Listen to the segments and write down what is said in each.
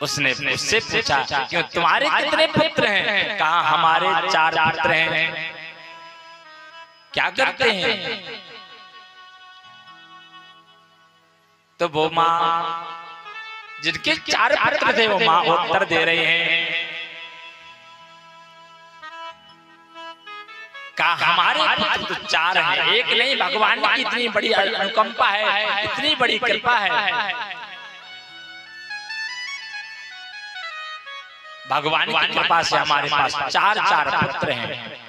उसने उससे पूछा क्यों तुम्हारे कितने पुत्र हैं? कहा हमारे 4 पुत्र हैं। क्या करते हैं? तो वो माँ जिनके 4 पुत्र थे वो माँ उत्तर दे रहे हैं, कहा हमारे पुत्र तो 4 हैं, एक नहीं। भगवान की इतनी बड़ी अनुकंपा है, इतनी बड़ी कृपा है, भगवान की कृपा से हमारे पास 4 पुत्र हैं।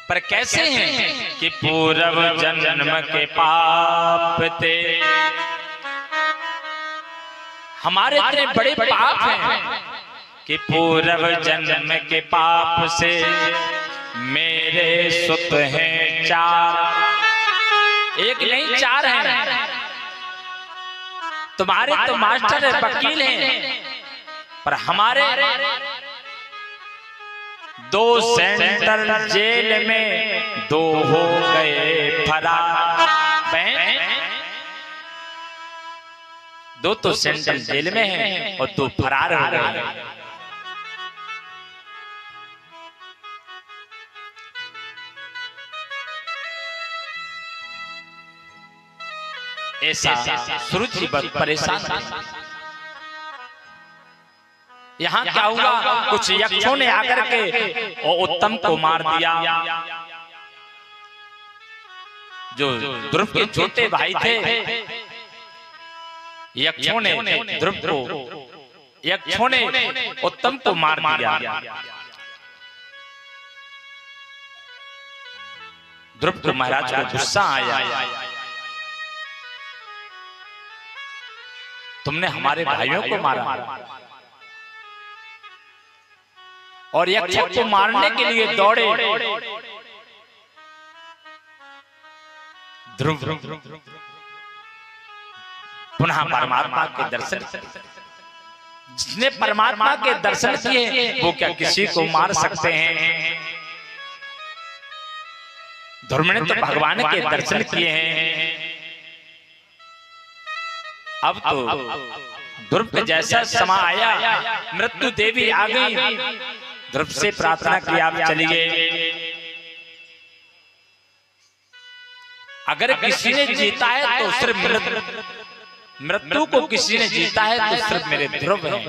पर कैसे हैं? कि पूर्व जन्म के पाप थे, हमारे इतने बड़े पाप हैं कि पूर्व जन्म के पाप से मेरे सुत हैं 4। एक नहीं 4 हैं। तुम्हारे तो मास्टर है, वकील हैं, पर हमारे 2 सेंट्रल जेल में 2 हो गए फरार। 2 तो सेंट्रल जेल में हैं और 2 फरार हो गए। ऐसा सूरज जी बहुत परेशान थे। यहाँ क्या हुआ? कुछ यक्षों ने आकर के और उत्तम को मार दिया। जो ध्रुव के छोटे भाई थे, यक्षों ने ध्रुव को, यक्षों ने उत्तम को मार दिया। ध्रुव को महाराज को गुस्सा आया, तुमने हमारे भाइयों को मारा। और यक्षों को मारने के लिए दौड़े। ध्रुव पुनः परमात्मा के दर्शन, जिसने परमात्मा के दर्शन किए वो क्या किसी को मार सकते हैं? ध्रुव ने तो भगवान के दर्शन किए हैं। अब तो ध्रुव के जैसा समय आया, मृत्यु देवी आ गई। ध्रुव से प्रार्थना की आप चलिए। अगर किसी ने जीता है तो सिर्फ मृत्यु को किसी ने जीता है तो सिर्फ मेरे ध्रुव हैं।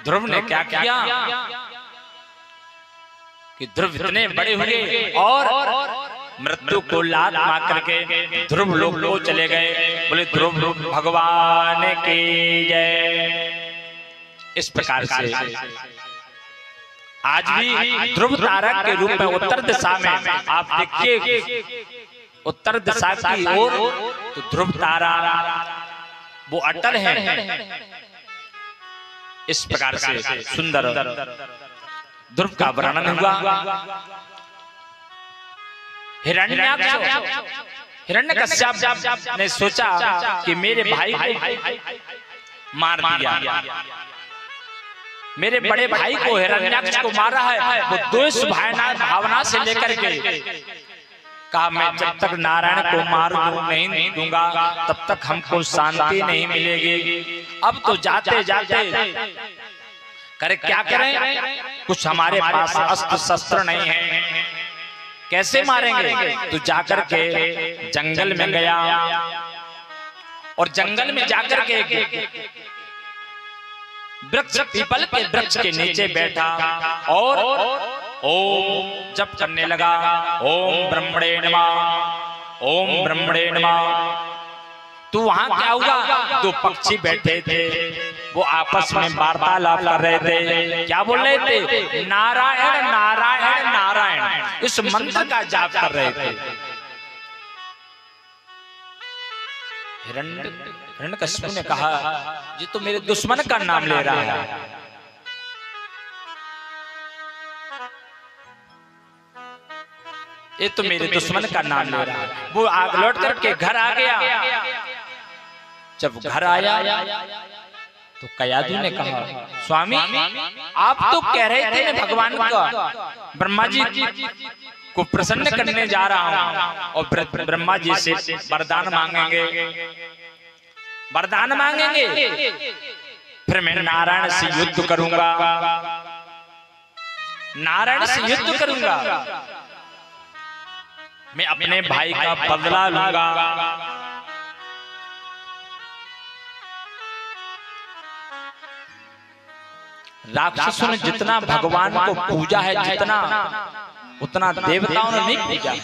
ध्रुव ने क्या किया कि ध्रुव इतने बड़े हुए और मृत्यु को लात मार करके ध्रुव लोग लो चले गए। बोले ध्रुव भगवान की जय। इस प्रकार से आज भी ध्रुव तारक के रूप में उत्तर दिशा में आप देखिए, उत्तर दिशा की ओर तो ध्रुव तारा वो अटल है। इस प्रकार से सुंदर ध्रुव का वर्णन हुआ। हिरण्यकश्यप ने सोचा कि मेरे भाई को मार दिया, मेरे बड़े भाई को हिरण्याक्ष को मारा है। वो द्वेष भावना से लेकर के कहा मैं जब तक नारायण को मार नहीं दूंगा तब तक हमको शांति नहीं मिलेगी। अब तो जाते जाते करे क्या करें, कुछ हमारे पास अस्त्र शस्त्र नहीं है, कैसे मारेंगे? तो जाकर के जंगल में गया और जंगल में जाकर के वृक्ष, पीपल के वृक्ष के नीचे बैठा और ओम जप करने लगा। ओम ब्रह्मणे नमः, ओम ब्रह्मणे नमः। तो वहां क्या हुआ? 2 पक्षी बैठे थे, वो आपस में वार्तालाप कर रहे थे। क्या बोल रहे थे? नारायण नारायण नारायण, इस मंत्र का जाप कर रहे थे। हिरण्यकश्यप ने कहा ये तो मेरे दुश्मन का नाम ले रहा है। ये तो मेरे दुश्मन का नाम ले रहा है। वो आग लौट करके घर आ गया। जब घर आया तो कयाधु ने कहा स्वामी आप तो कह रहे थे मैं भगवान का, ब्रह्मा जी को प्रसन्न करने जा रहा हूं और ब्रह्मा जी से वरदान मांगेंगे, वरदान मांगेंगे, फिर मैं नारायण से युद्ध करूंगा, नारायण से युद्ध करूंगा, मैं अपने भाई का बदला लूंगा। राक्षसों ने जितना भगवान को पूजा है, जितना उतना देवताओं ने नहीं पूजा।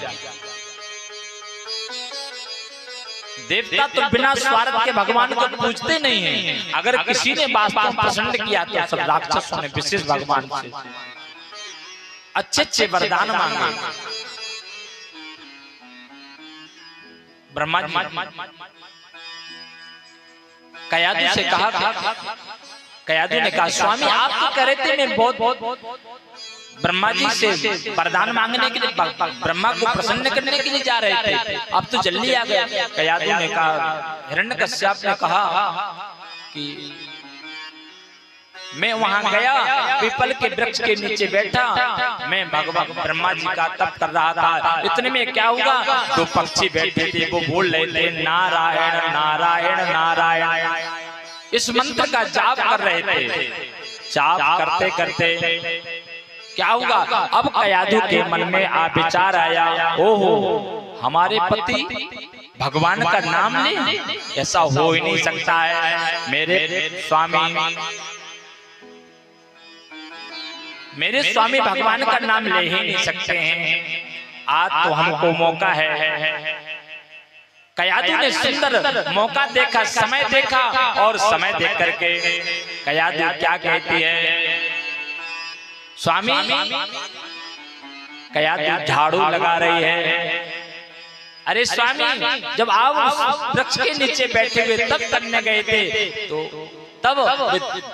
देवता तो बिना स्वार्थ के भगवान को पूजते नहीं हैं। अगर किसी ने वास्तव प्रसन्न किया तो सब राक्षसों ने विशेष भगवान से अच्छे अच्छे वरदान मांगे। ब्रह्मा जी कयादु से कहा, कयादु ने कहा स्वामी आप तो कह रहे थे मैं बहुत ब्रह्मा जी से वरदान मांगने के लिए, ब्रह्मा को प्रसन्न करने के लिए जा रहे थे, अब तो जल्दी आ गया। कयादु ने कहा, हिरण्यकश्यप ने कहा कि मैं वहां गया, पीपल के वृक्ष के नीचे बैठा, मैं भगवान ब्रह्मा जी का तप कर रहा था। इतने में क्या हुआ, दो पक्षी बैठे थे, वो बोल रहे थे नारायण नारायण नारायण, इस मंत्र का जाप कर रहे थे। जाप करते करते क्या हुआ, अब कयादु के मन में आ विचार आया, ओहो हमारे पति भगवान का नाम ले, ऐसा हो ही नहीं सकता है। मेरे स्वामी भगवान का नाम ले ही नहीं सकते हैं, आज तो हमको मौका है। कयादु ने सुंदर मौका देखा, समय देखा, और समय देख करके कयादु क्या कहती है, स्वामी कयादु झाड़ू लगा रही है। अरे स्वामी जब आप उस वृक्ष के नीचे बैठे हुए तब करने गए थे तो तब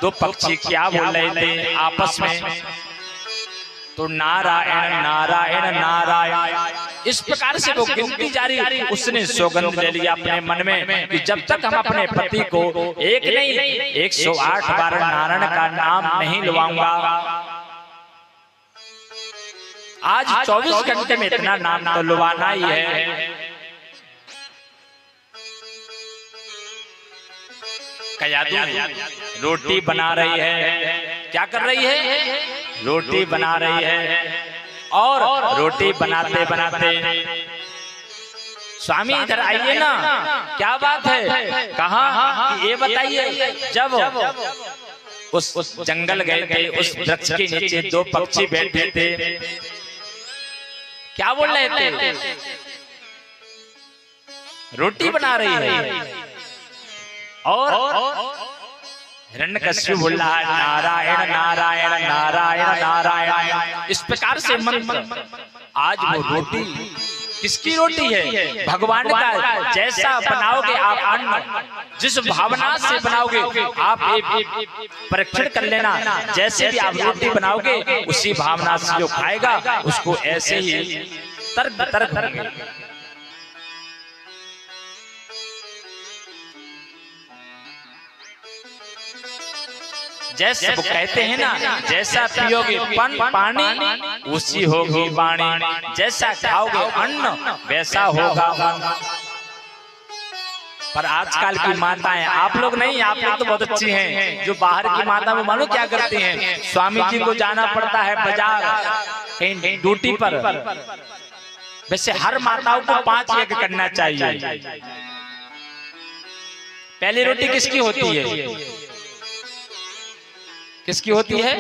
दो पक्षी क्या बोल रहे थे आपस में, तो नारायण नारायण नारायण, इस प्रकार से वो गिनती जारी। उसने सौगंध ले लिया अपने मन में कि जब तक हम अपने पति को एक नहीं 108 बार नारायण का नाम नहीं लुभाऊंगा, आज 24 घंटे में इतना नाम तो लुभाना ही है। कयादु रोटी बना रही है, क्या कर रही है, रोटी बना रही है, और रोटी बनाते बनाते स्वामी इधर आइए ना, क्या बात है, कहा ये बताइए। जब उस जंगल गए थे, उस वृक्ष के नीचे दो पक्षी बैठे थे, क्या बोल रहे थे, रोटी बना रही है, और हिरण्यकश्यप बोल रहा है नारायण नारायण नारायण नारायण, इस प्रकार से मंत्र। आज वो रोटी किसकी रोटी है, भगवान का। जैसा बनाओगे आप अन्न, जिस भावना से बनाओगे आप एक परीक्षण कर लेना, जैसे भी आप रोटी बनाओगे उसी भावना से जो खाएगा उसको ऐसे ही तर्क तर्क। जैसे वो कहते हैं ना, जैसा पियोगे पानी उसी होगी वाणी, जैसा खाओगे अन्न वैसा होगा मन। पर आजकल की माताएं, आप लोग नहीं, आप लोग तो बहुत अच्छी हैं, जो बाहर की माता वो मानो क्या करती हैं, स्वामी जी को जाना पड़ता है बाजार कहीं ड्यूटी पर। वैसे हर माताओं को 5 यज्ञ करना चाहिए। पहली रोटी किसकी होती है, किसकी होती है,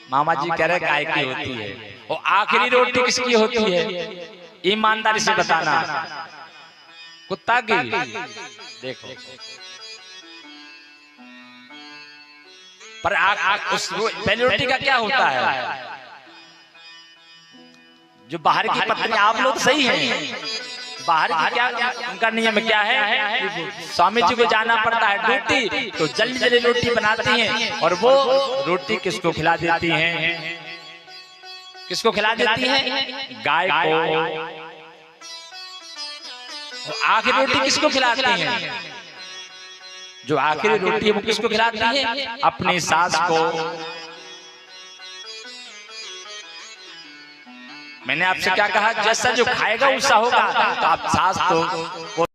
मामा जी कह रहे गाय की होती है। और आखिरी रोटी किसकी होती है, ईमानदारी से बताना, कुत्ता की। देखो पर उस पहली रोटी का क्या होता है, जो बाहर की पत्नी, आप लोग सही हैं, बाहर की क्या उनका नियम क्या है, स्वामी जी को जाना पड़ता है ड्यूटी, तो जल्दी जल्दी रोटी बनाती हैं, और वो रोटी किसको खिला देती हैं, किसको खिला देती हैं, गाय को। आखिरी रोटी किसको खिलाती हैं, जो आखिरी रोटी है वो किसको खिलाती है, अपनी सास को। मैंने आपसे क्या कहा, जैसा जो खाएगा वैसा होगा। तो आप सास तो